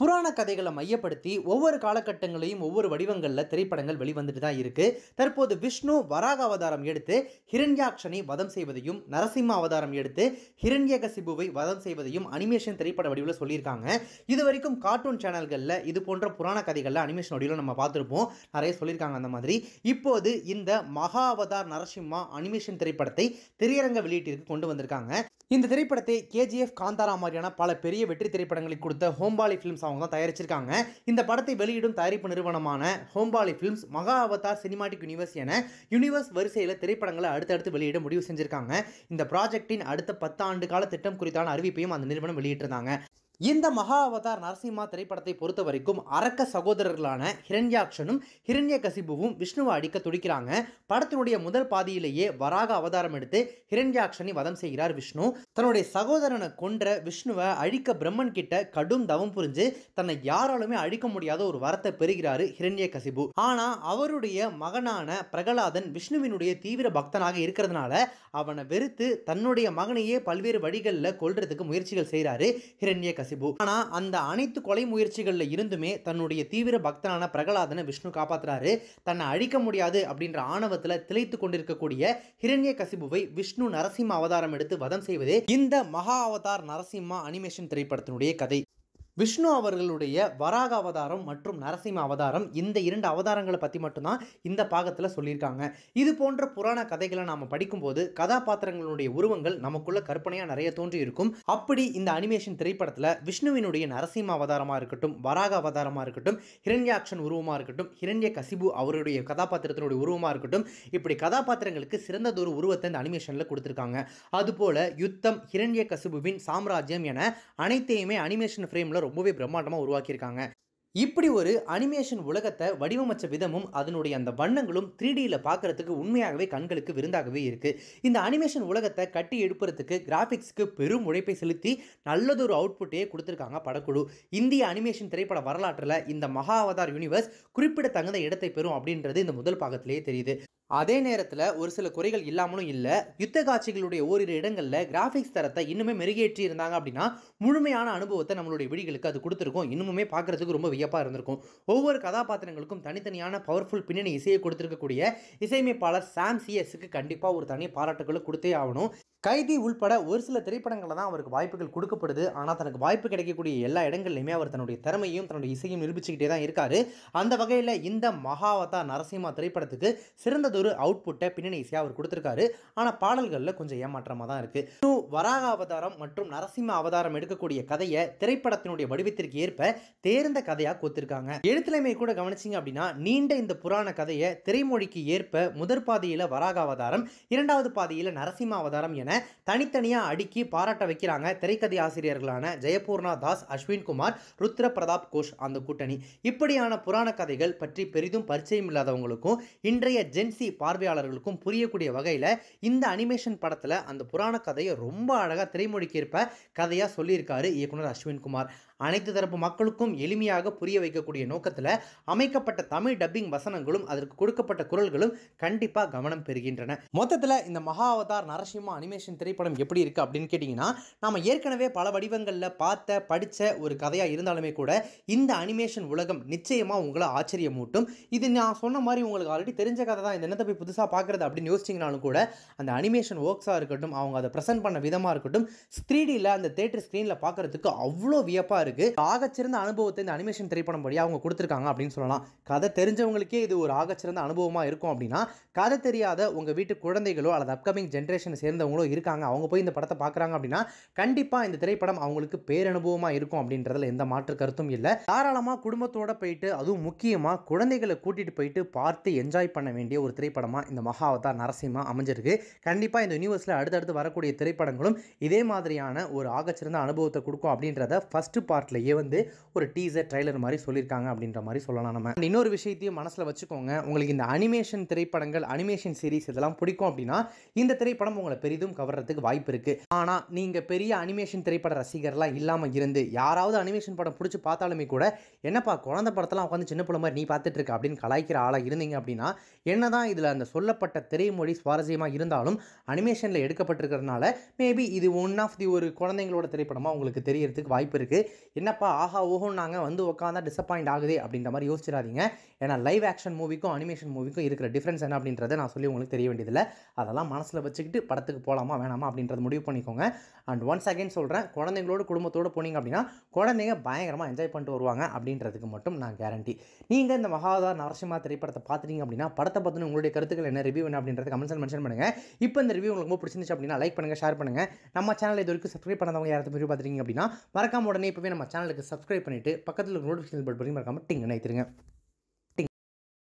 புராண கதைகளை மையப்படுத்தி ஒவ்வொரு காலகட்டங்களையும் ஒவ்வொரு வடிவங்களில் திரைப்படங்கள் வெளிவந்துட்டு தான் இருக்கு. தற்போது விஷ்ணு வராக அவதாரம் எடுத்து ஹிரண்யாக்ஷனை வதம் செய்வதையும், நரசிம்ம அவதாரம் எடுத்து ஹிரண்யகசிபுவை வதம் செய்வதையும் அனிமேஷன் திரைப்பட வடிவில் சொல்லியிருக்காங்க. இது வரைக்கும் கார்ட்டூன் சேனல்களில் இது போன்ற புராண கதைகளில் அனிமேஷன் வடிவில் நம்ம பார்த்துருப்போம், நிறைய சொல்லியிருக்காங்க. அந்த மாதிரி இப்போது இந்த மகா அவதார் நரசிம்மா அனிமேஷன் திரைப்படத்தை திரையரங்க வெளியீட்டிற்கு கொண்டு வந்திருக்காங்க. இந்த திரைப்படத்தை கேஜிஎஃப், காந்தாரா மாதிரியான பல பெரிய வெற்றி திரைப்படங்களை கொடுத்த ஹோம்பாலி ஃபிலிம்ஸ் அவங்க தான் தயாரிச்சிருக்காங்க. இந்த படத்தை வெளியிடும் தயாரிப்பு நிறுவனமான ஹோம்பாலி ஃபிலிம்ஸ் மகா அவதார் சினிமாட்டிக் யூனிவர்ஸ் என யூனிவர்ஸ் வரிசையில் திரைப்படங்களை அடுத்தடுத்து வெளியிட முடிவு செஞ்சிருக்காங்க. இந்த ப்ராஜெக்டின் அடுத்த 10 ஆண்டு கால திட்டம் குறித்தான அறிவிப்பையும் அந்த நிறுவனம் வெளியிட்டிருந்தாங்க. இந்த மகா அவதார் நரசிம்மா திரைப்படத்தை பொறுத்த வரைக்கும் அரக்க சகோதரர்களான ஹிரண்யாக்ஷனும் ஹிரண்யகசிபுவும் விஷ்ணுவை அடிக்க துடிக்கிறாங்க. படத்தினுடைய முதல் பாதியிலேயே வராக அவதாரம் எடுத்து ஹிரண்யாக்ஷனை வதம் செய்கிறார் விஷ்ணு. தன்னுடைய சகோதரனை கொன்ற விஷ்ணுவை அழிக்க பிரம்மன் கிட்ட கடும் தவம் புரிஞ்சு தன்னை யாராலுமே அழிக்க முடியாத ஒரு வரத்தை பெறுகிறாரு ஹிரண்யகசிபு. ஆனா அவருடைய மகனான பிரகலாதன் விஷ்ணுவினுடைய தீவிர பக்தனாக இருக்கிறதுனால அவனை வெறுத்து தன்னுடைய மகனையே பல்வேறு வழிகளில் கொல்றதுக்கு முயற்சிகள் செய்கிறாரு ஹிரண்யகசிபு. ஆனா அந்த அனைத்து கொலை முயற்சிகள்ல இருந்துமே தன்னுடைய தீவிர பக்தனான பிரகலாதனை விஷ்ணு காப்பாத்துறாரு. தன்னை அழிக்க முடியாது அப்படின்ற ஆணவத்துல திளைத்து கொண்டிருக்கக்கூடிய ஹிரண்யகசிபுவை விஷ்ணு நரசிம்ம அவதாரம் எடுத்து வதம் செய்வதே இந்த மகா அவதார் நரசிம்மா அனிமேஷன் திரைப்படத்தினுடைய கதை. விஷ்ணு அவர்களுடைய வராக அவதாரம் மற்றும் நரசிம்ம அவதாரம், இந்த 2 அவதாரங்களை பற்றி மட்டும்தான் இந்த பாகத்தில் சொல்லியிருக்காங்க. இது போன்ற புராண கதைகளை நாம் படிக்கும்போது கதாபாத்திரங்களுடைய உருவங்கள் நமக்குள்ள கற்பனையாக நிறைய தோன்றி இருக்கும். அப்படி இந்த அனிமேஷன் திரைப்படத்தில் விஷ்ணுவினுடைய நரசிம்ம அவதாரமாக இருக்கட்டும், வராக அவதாரமாக இருக்கட்டும், ஹிரண்யாக்ஷன் உருவமாக இருக்கட்டும், ஹிரண்யகசிபு அவருடைய கதாபாத்திரத்தினுடைய உருவமாக இருக்கட்டும், இப்படி கதாபாத்திரங்களுக்கு சிறந்ததொரு உருவத்தை இந்த அனிமேஷனில் கொடுத்துருக்காங்க. அதுபோல யுத்தம், ஹிரண்யகசிபுவின் சாம்ராஜ்யம் என அனைத்தையுமே அனிமேஷன் ஃப்ரேமில் ரொம்பவே பிரம்மாண்டமாக உருவாக்கியிருக்காங்க. இப்படி ஒரு அனிமேஷன் உலகத்தை வடிவமைச்ச விதமும் அதனுடைய அந்த வண்ணங்களும் 3Dயில் பார்க்கறதுக்கு உண்மையாகவே கண்களுக்கு விருந்தாகவே இருக்கு. இந்த அனிமேஷன் உலகத்தை கட்டி எழுப்புறதுக்கு கிராஃபிக்ஸ்க்கு பெரும் உழைப்பை செலுத்தி நல்லதொரு அவுட்புட்டையே கொடுத்துருக்காங்க படக்குழு. இந்திய அனிமேஷன் திரைப்பட வரலாற்றில் இந்த மகா அவதார் யூனிவர்ஸ் குறிப்பிடத்தகுந்த இடத்தை பெறும் அப்படின்றது இந்த முதல் பாகத்திலேயே தெரியுது. அதே நேரத்தில் ஒரு சில குறைகள் இல்லாமலும் இல்லை. யுத்த காட்சிகளுடைய ஓரிரு இடங்களில் கிராஃபிக்ஸ் தரத்தை இன்னுமே மெருகேற்றி இருந்தாங்க அப்படின்னா முழுமையான அனுபவத்தை நம்மளுடைய விடிகளுக்கு அது கொடுத்துருக்கும். இன்னுமே பார்க்குறதுக்கு ரொம்ப வியப்பாக இருந்திருக்கும். ஒவ்வொரு கதாபாத்திரங்களுக்கும் தனித்தனியான பவர்ஃபுல் பின்னணி இசையை கொடுத்துருக்கக்கூடிய இசையமைப்பாளர் சாம் சிஎஸ்க்கு கண்டிப்பாக ஒரு தனி பாராட்டுகளை கொடுத்தே ஆகணும். கைதி உள்பட ஒரு சில திரைப்படங்களில் தான் அவருக்கு வாய்ப்புகள் கொடுக்கப்படுது. ஆனால் தனக்கு வாய்ப்பு கிடைக்கக்கூடிய எல்லா இடங்கள்லையுமே அவர் தன்னுடைய திறமையும் தன்னுடைய இசையும் நிரூபிச்சுக்கிட்டே தான் இருக்காரு. அந்த வகையில் இந்த மகா அவதார் நரசிம்மா திரைப்படத்துக்கு சிறந்ததொரு அவுட்புட்டை பின்னணி இசையாக அவர் கொடுத்துருக்காரு. ஆனால் பாடல்களில் கொஞ்சம் ஏமாற்றமாக தான் இருக்குது. இன்னும் வராக அவதாரம் மற்றும் நரசிம்ம அவதாரம் எடுக்கக்கூடிய கதையை திரைப்படத்தினுடைய வடிவத்திற்கு ஏற்ப தேர்ந்த கதையாக கொடுத்துருக்காங்க. எழுத்துலைமை கூட கவனிச்சிங்க அப்படின்னா நீண்ட இந்த புராண கதையை திரைமொழிக்கு ஏற்ப முதற் பாதியில் வராக அவதாரம், 2வது பாதியில் நரசிம்ம அவதாரம் என தனித்தனியாக அடுக்கி பாராட்ட வைக்கிறாங்க திரைக்கதை ஆசிரியர்களான ஜெயபூர்ணா தாஸ், அஸ்வின் குமார், ருத்ர பிரதாப் கோஷ் அந்த கூட்டணி. இப்படியான புராண கதைகள் பற்றி பெரிதும் பரிச்சயம் இல்லாதவங்களுக்கும் இன்றைய ஜென்சி பார்வையாளர்களுக்கும் புரியக்கூடிய வகையில் இந்த அனிமேஷன் படத்தில் அந்த புராண கதையை ரொம்ப அழகாக திரைமொழிக்கு ஏற்ப கதையாக சொல்லியிருக்காரு இயக்குனர் அஸ்வின் குமார். அனைத்து தரப்பு மக்களுக்கும் எளிமையாக புரிய வைக்கக்கூடிய நோக்கத்தில் அமைக்கப்பட்ட தமிழ் டப்பிங் வசனங்களும் அதற்கு கொடுக்கப்பட்ட குரல்களும் கண்டிப்பாக கவனம் பெறுகின்றன. மொத்தத்தில் இந்த மகா அவதார் நரசிம்மா அனிமேஷன் திரைப்படம் எப்படி இருக்கு அப்படின்னு கேட்டிங்கன்னா, நாம் ஏற்கனவே பல வடிவங்களில் படித்த ஒரு கதையாக இருந்தாலுமே கூட இந்த அனிமேஷன் உலகம் நிச்சயமாக உங்களை ஆச்சரியமூட்டும். இது நான் சொன்ன மாதிரி உங்களுக்கு ஆல்ரெடி தெரிஞ்ச கதை தான், இந்த என்னத்தை போய் புதுசாக பார்க்குறது அப்படின்னு யோசிச்சிங்கனாலும் கூட அந்த அனிமேஷன் ஒர்க்ஸாக இருக்கட்டும், அவங்க அதை ப்ரெசென்ட் பண்ண விதமாக இருக்கட்டும், 3Dயில் அந்த தேட்டர் ஸ்க்ரீனில் பார்க்குறதுக்கு அவ்வளோ வியப்பாக இருக்குது. ஆகச்சிறந்த அனுபவத்தை இந்த அனிமேஷன் திரைப்படம் வழியாக அவங்க கொடுத்துருக்காங்க அப்படின்னு சொல்லலாம். கதை தெரிஞ்சவங்களுக்கே இது ஒரு ஆகச்சிறந்த அனுபவமாக இருக்கும் அப்படின்னா, கதை தெரியாத உங்கள் வீட்டு குழந்தைகளோ அல்லது அப்கமிங் ஜென்ரேஷனை சேர்ந்தவங்களோ இருக்காங்க, அவங்க போய் இந்த படத்தை பார்க்குறாங்க அப்படின்னா கண்டிப்பாக இந்த திரைப்படம் அவங்களுக்கு பேரனுபவமாக இருக்கும் அப்படின்றதுல எந்த மாற்று கருத்தும் இல்லை. தாராளமாக குடும்பத்தோட போயிட்டு, அதுவும் முக்கியமாக குழந்தைகளை கூட்டிகிட்டு போயிட்டு பார்த்து என்ஜாய் பண்ண வேண்டிய ஒரு திரைப்படமாக இந்த மகா அவதார் நரசிம்மா அமைஞ்சிருக்கு. கண்டிப்பாக இந்த யூனிவர்ஸில் அடுத்தடுத்து வரக்கூடிய திரைப்படங்களும் இதே மாதிரியான ஒரு ஆகச்சிறந்த அனுபவத்தை கொடுக்கும் அப்படின்றத ஃபர்ஸ்ட் பார்ட்லேயே ஒரு டீசர் ட்ரைலர் மாதிரி சொல்லியிருக்காங்க அப்படின்ற மாதிரி சொல்லலாம். நம்ம இன்னொரு விஷயத்தையும் மனசில் வச்சுக்கோங்க, உங்களுக்கு இந்த அனிமேஷன் திரைப்படங்கள், அனிமேஷன் சீரிஸ் இதெல்லாம் பிடிக்கும் அப்படின்னா இந்த திரைப்படம் உங்களை பெரிதும் கவர்றதுக்கு வாய்ப்பு இருக்குது. ஆனால் நீங்கள் பெரிய அனிமேஷன் திரைப்பட ரசிகர்லாம் இல்லாமல் இருந்து யாராவது அனிமேஷன் படம் பிடிச்சி பார்த்தாலுமே கூட என்னப்பா குழந்தை படத்தெல்லாம் உட்காந்து சின்ன பிள்ளை மாதிரி நீ பார்த்துட்டு இருக்க அப்படின்னு கலாய்க்கிற ஆளாக இருந்தீங்க அப்படின்னா, என்னதான் இதில் அந்த சொல்லப்பட்ட திரைமொழி சுவாரஸ்யமாக இருந்தாலும் அனிமேஷனில் எடுக்கப்பட்டிருக்கிறதுனால மேபி இது ஒன் ஆஃப் தி ஒரு குழந்தைங்களோட திரைப்படமாக உங்களுக்கு தெரியறதுக்கு வாய்ப்பு இருக்குது. என்னப்பா ஆஹா ஓஹோன்னாங்க வந்து உட்காந்தா டிசப்பாயிண்ட் ஆகுது அப்படின்ற மாதிரி யோசிச்சிடாதீங்க. ஏன்னா லைவ் ஆக்ஷன் மூவிக்கும் அனிமேஷன் மூவிக்கும் இருக்கிற டிஃப்ரென்ஸ் என்ன அப்படின்றத நான் சொல்லி உங்களுக்கு தெரிய வேண்டியதில்லை. அதெல்லாம் மனசில் வச்சுக்கிட்டு படத்துக்கு போகலாமா வேணாமா அப்படின்றத முடிவு பண்ணிக்கோங்க. அண்ட் ஒன்ஸ் அகைன் சொல்கிறேன், குழந்தைங்களோட குடும்பத்தோடு போனீங்க அப்படின்னா குழந்தைங்க பயங்கரமாக என்ஜாய் பண்ணிட்டு வருவாங்க அப்படின்றதுக்கு மட்டும் நான் கேரண்டி. நீங்கள் இந்த மகாவதார் நரசிம்மா திரைப்படத்தை பார்த்துட்டீங்க அப்படின்னா படத்தை பற்றின உங்களுடைய கருத்துக்கள் என்ன, ரிவ்யூ என்ன அப்படின்றத கமெண்ட்ஸில் மென்ஷன் பண்ணுங்கள். இப்போ இந்த ரிவ்யூ உங்களுக்கு ரொம்ப பிடிச்சிருந்துச்சு அப்படின்னா லைக் பண்ணுங்கள், ஷேர் பண்ணுங்கள். நம்ம சேனல் இது வரைக்கும் சப்ஸ்கிரைப் பண்ணாதவங்க யாராவது ரிவ்யூ பார்த்துட்டீங்க அப்படின்னா மறக்காம உடனே இப்போவே நம்ம சேனலுக்கு சப்ஸ்கிரைப் பண்ணிவிட்டு பக்கத்தில் நோட்டிஃபிகேஷன் பெல் பட்டன் மறக்காம டிங் நினைத்துருங்க.